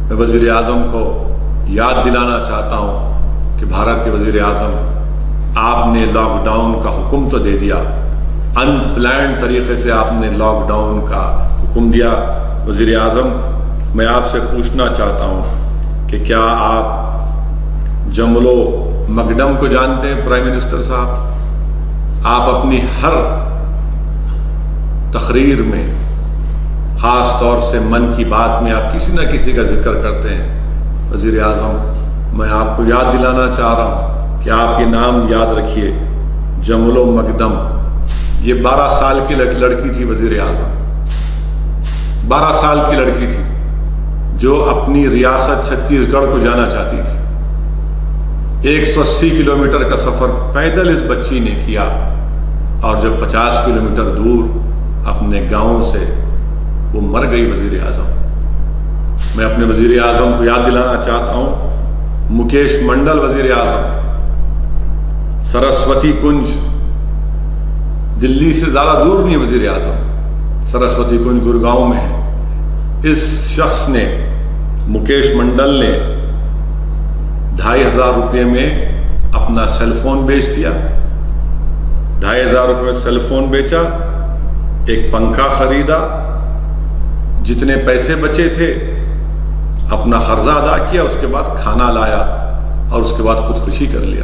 میں وزیر اعظم کو یاد دلانا چاہتا ہوں کہ بھارت کے وزیر اعظم، آپ نے لاک ڈاؤن کا حکم تو دے دیا، ان پلانڈ طریقے سے آپ نے لاک ڈاؤن کا حکم دیا۔ وزیر اعظم، میں آپ سے پوچھنا چاہتا ہوں کہ کیا آپ جملو مقدم کو جانتے ہیں؟ پرائم منسٹر صاحب، آپ اپنی ہر تقریر میں، خاص طور سے من کی بات میں، آپ کسی نہ کسی کا ذکر کرتے ہیں۔ وزیر اعظم، میں آپ کو یاد دلانا چاہ رہا ہوں کہ آپ یہ نام یاد رکھیے، جملو مقدم۔ یہ 12 سال کی لڑکی تھی وزیر اعظم، 12 سال کی لڑکی تھی جو اپنی ریاست چھتیس گڑھ کو جانا چاہتی تھی۔ 180 کلومیٹر کا سفر پیدل اس بچی نے کیا، اور جب 50 کلومیٹر دور اپنے گاؤں سے وہ مر گئی وزیر اعظم۔ میں اپنے وزیر اعظم کو یاد دلانا چاہتا ہوں، مکیش منڈل وزیر اعظم، سرسوتی کنج دلی سے زیادہ دور نہیں وزیر اعظم، سرسوتی کنج گڑگاؤں میں ہے۔ اس شخص نے، مکیش منڈل نے 2500 روپے میں اپنا سیل فون بیچ دیا، 2500 روپے میں سیل فون بیچا، ایک پنکھا خریدا، جتنے پیسے بچے تھے اپنا قرضہ ادا کیا، اس کے بعد کھانا لایا اور اس کے بعد خودکشی کر لیا۔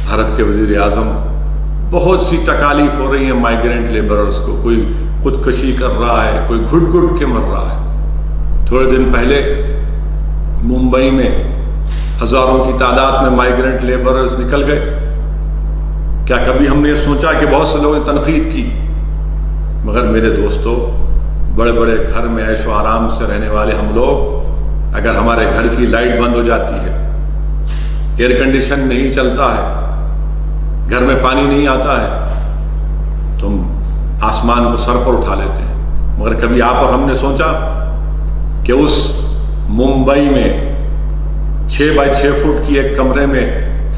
بھارت کے وزیر اعظم، بہت سی تکالیف ہو رہی ہیں مائیگرینٹ لیبررز کو، کوئی خودکشی کر رہا ہے، کوئی گھٹ گھٹ کے مر رہا ہے۔ تھوڑے دن پہلے ممبئی میں ہزاروں کی تعداد میں مائیگرینٹ لیبررز نکل گئے۔ کیا کبھی ہم نے سوچا کہ بہت سے لوگوں نے تنقید کی، مگر میرے دوستو، بڑے بڑے گھر میں عیش و آرام سے رہنے والے ہم لوگ، اگر ہمارے گھر کی لائٹ بند ہو جاتی ہے، ایئر کنڈیشن نہیں چلتا ہے، گھر میں پانی نہیں آتا ہے، تو ہم آسمان کو سر پر اٹھا لیتے ہیں۔ مگر کبھی آپ اور ہم نے سوچا کہ اس ممبئی میں 6 بائی 6 فٹ کی ایک کمرے میں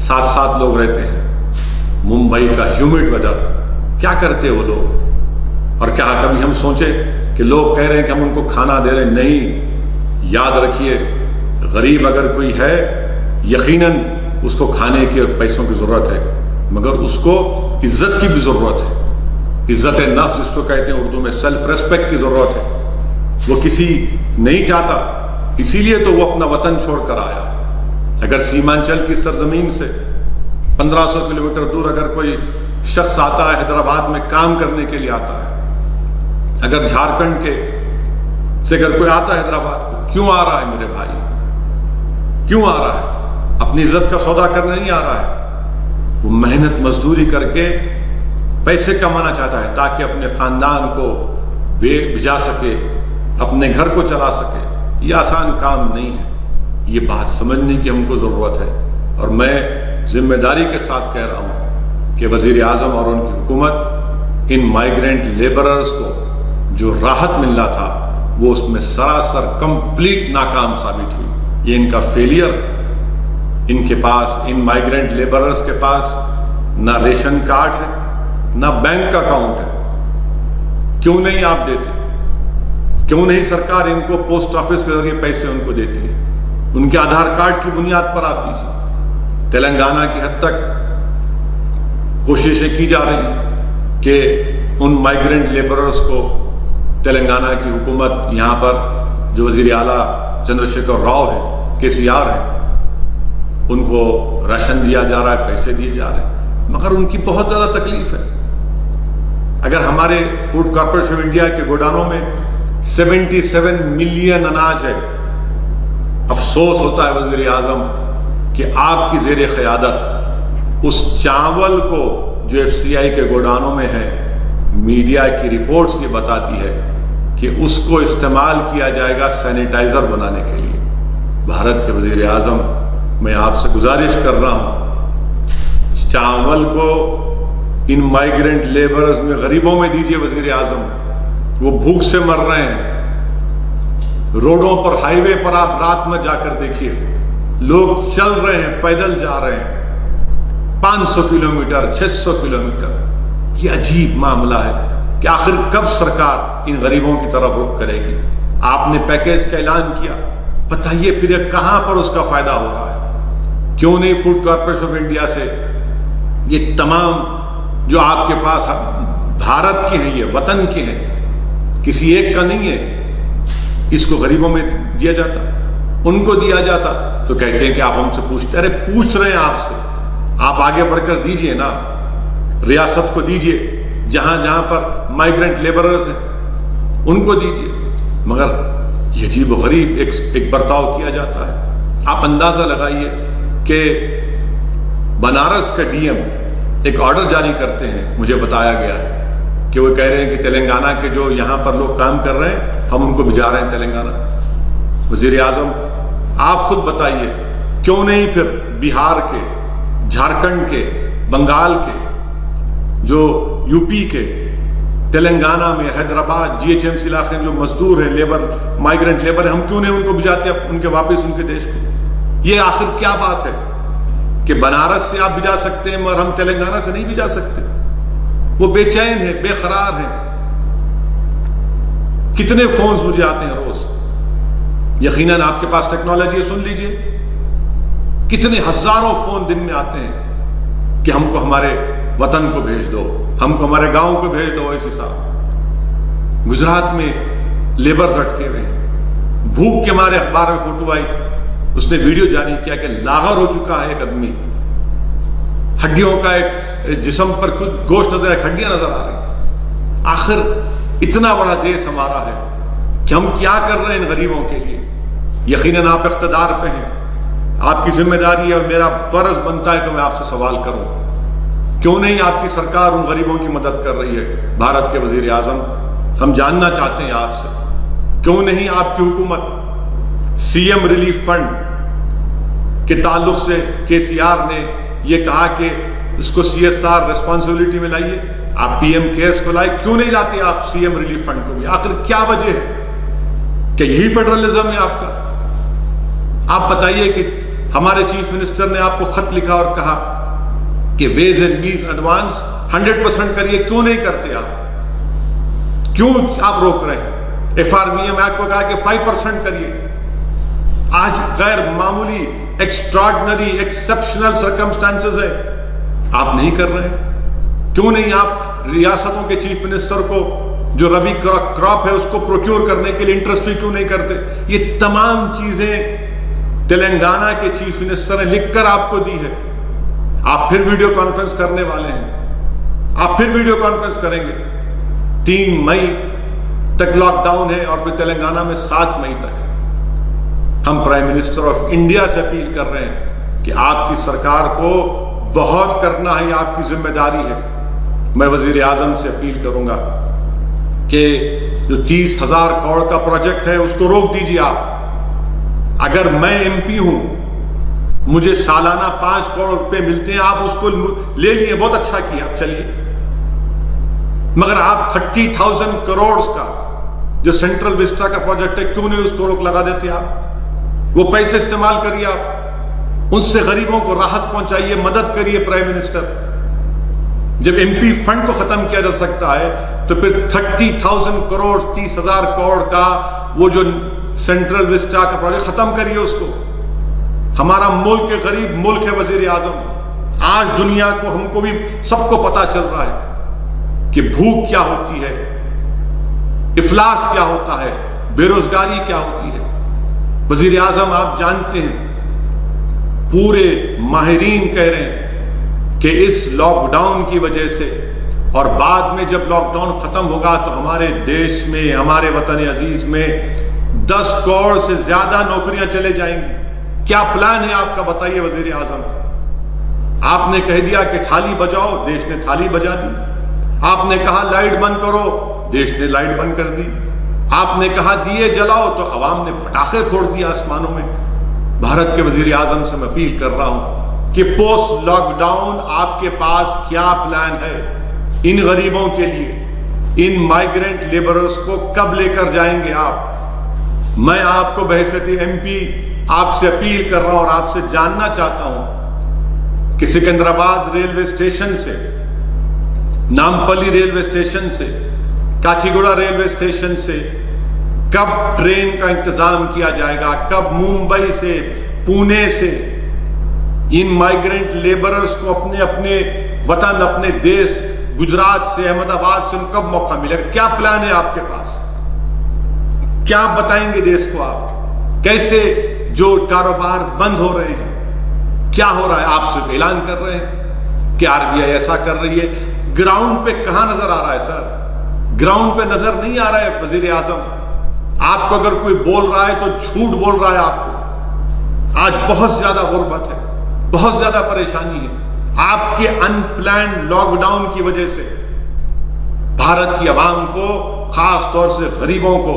7 لوگ رہتے ہیں، ممبئی کا ہیومڈ ویدر، کیا کرتے وہ لوگ؟ اور کیا کبھی ہم سوچے کہ لوگ کہہ رہے ہیں کہ ہم ان کو کھانا دے رہے ہیں؟ نہیں، یاد رکھیے، غریب اگر کوئی ہے، یقیناً اس کو کھانے کی اور پیسوں کی ضرورت ہے، مگر اس کو عزت کی بھی ضرورت ہے۔ عزت نفس جس کو کہتے ہیں اردو میں، سیلف ریسپیکٹ کی ضرورت ہے۔ وہ کسی نہیں چاہتا، اسی لیے تو وہ اپنا وطن چھوڑ کر آیا۔ اگر سیمانچل کی سرزمین سے 1500 کلومیٹر دور اگر کوئی شخص آتا ہے، حیدرآباد میں کام کرنے کے لیے آتا ہے، اگر جھارکھنڈ کے سے اگر کوئی آتا ہے حیدرآباد کو، کیوں آ رہا ہے میرے بھائی؟ کیوں آ رہا ہے؟ اپنی عزت کا سودا کرنے نہیں آ رہا ہے، وہ محنت مزدوری کر کے پیسے کمانا چاہتا ہے تاکہ اپنے خاندان کو بھیجا سکے، اپنے گھر کو چلا سکے۔ یہ آسان کام نہیں ہے، یہ بات سمجھنے کی ہم کو ضرورت ہے۔ اور میں ذمہ داری کے ساتھ کہہ رہا ہوں کہ وزیر اعظم اور ان کی حکومت ان مائیگرینٹ لیبررز کو جو راحت ملنا تھا، وہ اس میں سراسر کمپلیٹ ناکام ثابت ہوئی۔ یہ ان کا فیلئر، ان کے پاس، ان مائیگرینٹ لیبررز کے پاس نہ ریشن کارڈ ہے، نہ بینک اکاؤنٹ ہے۔ کیوں نہیں آپ دیتے؟ کیوں نہیں سرکار ان کو پوسٹ آفس کے ذریعے پیسے ان کو دیتی ہے؟ ان کے آدھار کارڈ کی بنیاد پر آپ دیجیے۔ تلنگانہ کی حد تک کوششیں کی جا رہی ہیں کہ ان مائیگرینٹ لیبررز کو تلنگانہ کی حکومت، یہاں پر جو وزیر اعلیٰ چندر شیکھر راؤ ہے، KCR ہے، ان کو راشن دیا جا رہا ہے، پیسے دیے جا رہے ہیں، مگر ان کی بہت زیادہ تکلیف ہے۔ اگر ہمارے فوڈ کارپوریشن آف انڈیا کے گوداموں میں 77 ملین اناج ہے، افسوس ہوتا ہے وزیر اعظم کہ آپ کی زیر قیادت اس چاول کو جو FCI کے گوداموں میں ہے، میڈیا کی رپورٹس یہ بتاتی ہے کہ اس کو استعمال کیا جائے گا سینیٹائزر بنانے کے لیے۔ بھارت کے وزیر اعظم، میں آپ سے گزارش کر رہا ہوں، چاول کو ان مائیگرینٹ لیبرز میں، غریبوں میں دیجئے وزیر اعظم، وہ بھوک سے مر رہے ہیں۔ روڈوں پر، ہائی وے پر آپ رات میں جا کر دیکھیے، لوگ چل رہے ہیں، پیدل جا رہے ہیں، 500 کلومیٹر، 600 کلومیٹر۔ یہ عجیب معاملہ ہے کہ آخر کب سرکار ان غریبوں کی طرف رخ کرے گی؟ آپ نے پیکیج کا اعلان کیا، بتائیے پھر کہاں پر اس کا فائدہ ہو رہا ہے؟ کیوں نہیں فوڈ کارپوریشن آف انڈیا سے یہ تمام جو آپ کے پاس بھارت کی ہیں، یہ وطن کے ہیں، کسی ایک کا نہیں ہے، اس کو غریبوں میں دیا جاتا، ان کو دیا جاتا؟ تو کہتے ہیں کہ آپ ہم سے پوچھتے، ارے پوچھ رہے ہیں آپ سے، آپ آگے بڑھ کر دیجئے نا، ریاست کو دیجئے، جہاں جہاں پر مائیگرنٹ لیبررز ہیں ان کو دیجئے، مگر یہ عجیب و غریب ایک برتاؤ کیا جاتا ہے۔ آپ اندازہ لگائیے کہ بنارس کا ڈی ایم ایک آرڈر جاری کرتے ہیں، مجھے بتایا گیا ہے کہ وہ کہہ رہے ہیں کہ تلنگانہ کے جو یہاں پر لوگ کام کر رہے ہیں ہم ان کو بھجا رہے ہیں تلنگانہ۔ وزیر اعظم آپ خود بتائیے، کیوں نہیں پھر بہار کے، جھارکھنڈ کے، بنگال کے، جو یو پی کے، تلنگانہ میں، Hyderabad, G H M C علاقے میں جو مزدور ہیں، لیبر، مائیگرنٹ لیبر ہیں، ہم کیوں نہیں ان کو بھجاتے ان کے واپس ان کے دیش کو؟ یہ آخر کیا بات ہے کہ بنارس سے آپ بھجا سکتے ہیں مگر ہم تلنگانہ سے نہیں بھجا سکتے؟ وہ بے چین ہیں، بے قرار ہیں۔ کتنے فونز مجھے آتے ہیں روز، یقیناً آپ کے پاس ٹیکنالوجی ہے، سن لیجئے، کتنے ہزاروں فون دن میں آتے ہیں کہ ہم کو ہمارے وطن کو بھیج دو، ہم کو ہمارے گاؤں کو بھیج دو۔ ایسے صاحب گجرات میں لیبرز اٹکے ہوئے ہیں، بھوک کے مارے، اخبار میں فوٹو آئی، اس نے ویڈیو جاری کیا کہ لاغر ہو چکا ہے ایک آدمی، ہڈیوں کا ایک جسم پر کچھ گوشت نظر ہے، ہڈیاں نظر آ رہی ہیں۔ آخر اتنا بڑا دیش ہمارا ہے کہ ہم کیا کر رہے ہیں ان غریبوں کے لیے؟ یقیناً آپ اقتدار پہ ہیں، آپ کی ذمہ داری ہے اور میرا فرض بنتا ہے کہ میں آپ سے سوال کروں، کیوں نہیں آپ کی سرکار ان غریبوں کی مدد کر رہی ہے؟ بھارت کے وزیر اعظم، ہم جاننا چاہتے ہیں آپ سے، کیوں نہیں آپ کی حکومت سی ایم ریلیف فنڈ کے تعلق سے کے سی آر نے یہ کہا کہ اس کو سی ایس آر ریسپانسبلٹی میں لائیے، آپ پی ایم کیئرس کو لائے، کیوں نہیں لاتے آپ سی ایم ریلیف فنڈ کو بھی؟ آخر کیا وجہ ہے؟ کہ یہی فیڈرلزم ہے آپ کا؟ آپ بتائیے کہ ہمارے چیف منسٹر نے آپ کو خط لکھا اور کہا کہ ویز اینڈ میز ایڈوانس 100% کریے، کیوں نہیں کرتے آپ؟ کیوں آپ روک رہے ہیں؟ F R B M act کو کہا کہ 5% کریے۔ آج غیر معمولی، ایکسٹراڈنری، ایکسپشنل سرکمسٹانسز ہیں، آپ نہیں کر رہے ہیں؟ کیوں نہیں آپ ریاستوں کے چیف منسٹر کو جو ربی کراپ ہے اس کو پروکیور کرنے کے لیے انٹرسٹ فی کیوں نہیں کرتے؟ یہ تمام چیزیں تلنگانہ کے چیف منسٹر نے لکھ کر آپ کو دی ہے۔ آپ پھر ویڈیو کانفرنس کرنے والے ہیں، آپ پھر ویڈیو کانفرنس کریں گے۔ 3 مئی تک لاک ڈاؤن ہے اور پھر تلنگانہ میں 7 مئی تک۔ ہم پرائم منسٹر آف انڈیا سے اپیل کر رہے ہیں کہ آپ کی سرکار کو بہت کرنا ہے، یہ آپ کی ذمہ داری ہے۔ میں وزیر اعظم سے اپیل کروں گا کہ جو 30,000 کروڑ کا پروجیکٹ ہے اس کو روک دیجیے آپ۔ اگر میں ایم پی ہوں، مجھے سالانہ 5 کروڑ روپے ملتے ہیں، آپ اس کو لے لیے، بہت اچھا کیا، آپ چلیے، مگر آپ 30,000 کروڑ کا جو سینٹرل وسٹا کا پروجیکٹ ہے کیوں نہیں اس کو روک لگا دیتے؟ آپ وہ پیسے استعمال کریے، آپ ان سے غریبوں کو راحت پہنچائیے، مدد کریے۔ پرائم منسٹر، جب ایم پی فنڈ کو ختم کیا جا سکتا ہے تو پھر 30,000 کروڑ 30,000 کروڑ کا وہ جو سینٹرل وسٹا کا پروجیکٹ ختم کریے اس کو۔ ہمارا ملک ایک غریب ملک ہے وزیر اعظم، آج دنیا کو، ہم کو بھی سب کو پتا چل رہا ہے کہ بھوک کیا ہوتی ہے، افلاس کیا ہوتا ہے، بے روزگاری کیا ہوتی ہے۔ وزیر اعظم آپ جانتے ہیں، پورے ماہرین کہہ رہے ہیں کہ اس لاک ڈاؤن کی وجہ سے اور بعد میں جب لاک ڈاؤن ختم ہوگا تو ہمارے دیش میں، ہمارے وطن عزیز میں 10 کروڑ سے زیادہ نوکریاں چلے جائیں گی۔ کیا پلان ہے آپ کا؟ بتائیے وزیر اعظم۔ آپ نے کہہ دیا کہ تھالی بجاؤ، دیش نے تھالی بجا دی۔ آپ نے کہا لائٹ بند کرو، دیش نے لائٹ بند کر دی۔ آپ نے کہا دیے جلاؤ تو عوام نے پٹاخے پھوڑ دیا آسمانوں میں۔ بھارت کے وزیر اعظم سے میں اپیل کر رہا ہوں کہ پوسٹ لاک ڈاؤن آپ کے پاس کیا پلان ہے ان غریبوں کے لیے؟ ان مائیگرنٹ لیبررز کو کب لے کر جائیں گے آپ؟ میں آپ کو بحیثیت ایم پی آپ سے اپیل کر رہا ہوں اور آپ سے جاننا چاہتا ہوں کہ سکندرآباد ریلوے اسٹیشن سے، نامپلی ریلوے اسٹیشن سے، کاچی گوڑا ریلوے اسٹیشن سے کب ٹرین کا انتظام کیا جائے گا, کب ممبئی سے پونے سے ان مائیگرنٹ لیبررز کو اپنے اپنے وطن, اپنے دیش گجرات سے, احمد آباد سے کب موقع ملے گا؟ کیا پلان ہے آپ کے پاس؟ کیا بتائیں گے دیش کو آپ؟ کیسے جو کاروبار بند ہو رہے ہیں, کیا ہو رہا ہے؟ آپ صرف اعلان کر رہے ہیں کہ RBI ایسا کر رہی ہے. گراؤنڈ پہ کہاں نظر آ رہا ہے سر؟ گراؤنڈ پہ نظر نہیں آ رہا ہے وزیر اعظم. آپ کو اگر کوئی بول رہا ہے تو جھوٹ بول رہا ہے. آپ کو آج بہت زیادہ غربت ہے, بہت زیادہ پریشانی ہے. آپ کے ان پلانڈ لاک ڈاؤن کی وجہ سے بھارت کی عوام کو, خاص طور سے غریبوں کو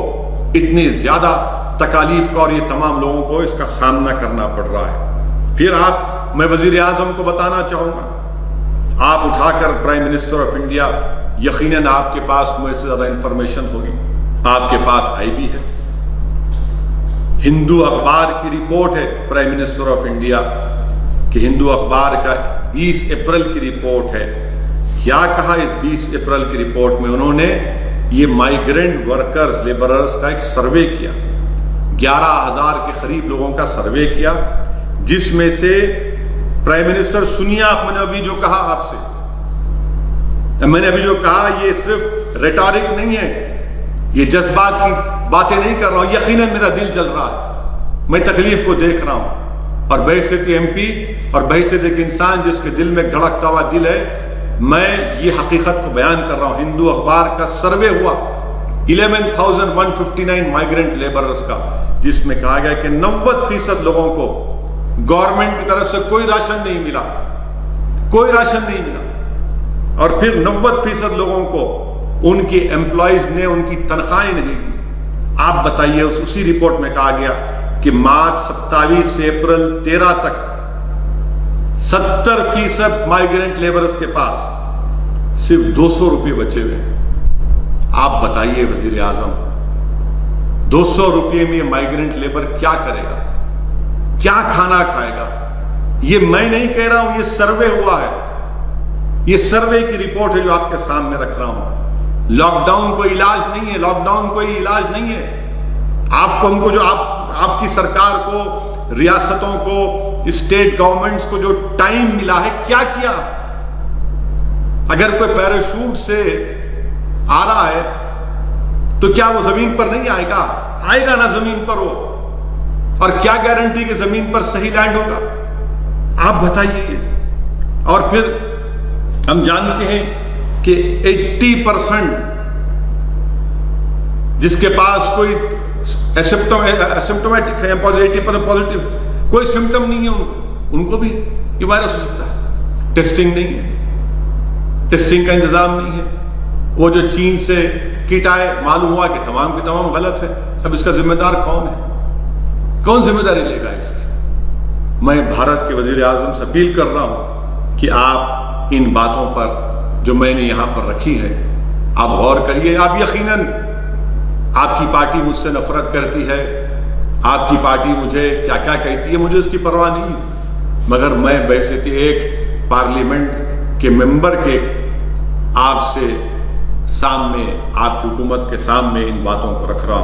اتنی زیادہ تکالیف کا اور یہ تمام لوگوں کو اس کا سامنا کرنا پڑ رہا ہے. پھر میں وزیر اعظم کو بتانا چاہوں گا, آپ اٹھا کر پرائم منسٹر آف انڈیا, یقیناً آپ کے پاس مجھ سے زیادہ انفارمیشن ہوگی, آپ کے پاس آئی بھی ہے. ہندو اخبار کی رپورٹ ہے پرائم منسٹر آف انڈیا کہ ہندو اخبار کا 20 اپریل کی رپورٹ ہے. کیا کہا اس 20 اپریل کی رپورٹ میں؟ انہوں نے یہ مائیگرنٹ ورکرز, لیبررز کا ایک سروے کیا, 11,000 کے قریب لوگوں کا سروے کیا, جس میں سے پرائم منسٹر سنیے آپ, میں نے ابھی جو کہا آپ سے, میں نے ابھی جو کہا یہ صرف ریٹورک نہیں ہے, یہ جذبات کی باتیں نہیں کر رہا ہوں. یقیناً میرا دل جل رہا ہے, میں تکلیف کو دیکھ رہا ہوں, اور بحیثیت MP اور بحیثیت ایک انسان جس کے دل میں دھڑکتا ہوا دل ہے, میں یہ حقیقت کو بیان کر رہا ہوں. ہندو اخبار کا سروے ہوا 11,159 مائیگرنٹ لیبررز کا, جس میں کہا گیا کہ 90% لوگوں کو گورنمنٹ کی طرف سے کوئی راشن نہیں ملا, کوئی راشن نہیں ملا. اور پھر 90% لوگوں کو ان کی امپلائیز نے ان کی تنخواہیں نہیں دی. آپ بتائیے, اسی رپورٹ میں کہا گیا کہ مارچ 27 سے اپریل 13 تک 70% مائیگرنٹ لیبررز کے پاس صرف 200 روپے بچے ہوئے ہیں. آپ بتائیے وزیر اعظم, 200 روپے میں مائیگرنٹ لیبر کیا کرے گا, کیا کھانا کھائے گا؟ یہ میں نہیں کہہ رہا ہوں, یہ سروے ہوا ہے, یہ سروے کی رپورٹ ہے جو آپ کے سامنے رکھ رہا ہوں. لاک ڈاؤن کوئی علاج نہیں ہے, لاک ڈاؤن کوئی علاج نہیں ہے. آپ کو, ہم کو, جو آپ کی سرکار کو, ریاستوں کو, اسٹیٹ گورنمنٹس کو جو ٹائم ملا ہے, کیا کیا؟ اگر کوئی پیراشوٹ سے آ رہا ہے تو کیا وہ زمین پر نہیں آئے گا؟ آئے گا نا زمین پر وہ. اور کیا گارنٹی کہ زمین پر صحیح لینڈ ہوگا؟ آپ بتائیے. اور پھر ہم جانتے ہیں کہ 80% جس کے پاس کوئی اسمپٹومیٹک ہے, 80% پازیٹیو, کوئی سمٹم نہیں ہے ان کو بھی یہ وائرس ہو سکتا ہے. ٹیسٹنگ نہیں ہے, ٹیسٹنگ کا انتظام نہیں ہے. وہ جو چین سے کٹ آئے, معلوم ہوا کہ تمام کے تمام غلط ہے. اب اس کا ذمہ دار کون ہے؟ کون ذمہ داری لے گا اس کی؟ میں بھارت کے وزیر اعظم سے اپیل کر رہا ہوں کہ آپ ان باتوں پر جو میں نے یہاں پر رکھی ہے آپ غور کریے. آپ یقیناً, آپ کی پارٹی مجھ سے نفرت کرتی ہے, آپ کی پارٹی مجھے کیا کیا کہتی ہے, مجھے اس کی پرواہ نہیں, مگر میں بحیثیت ایک پارلیمنٹ کے ممبر کے آپ سے سامنے, آپ کی حکومت کے سامنے ان باتوں کو رکھ رہا ہوں.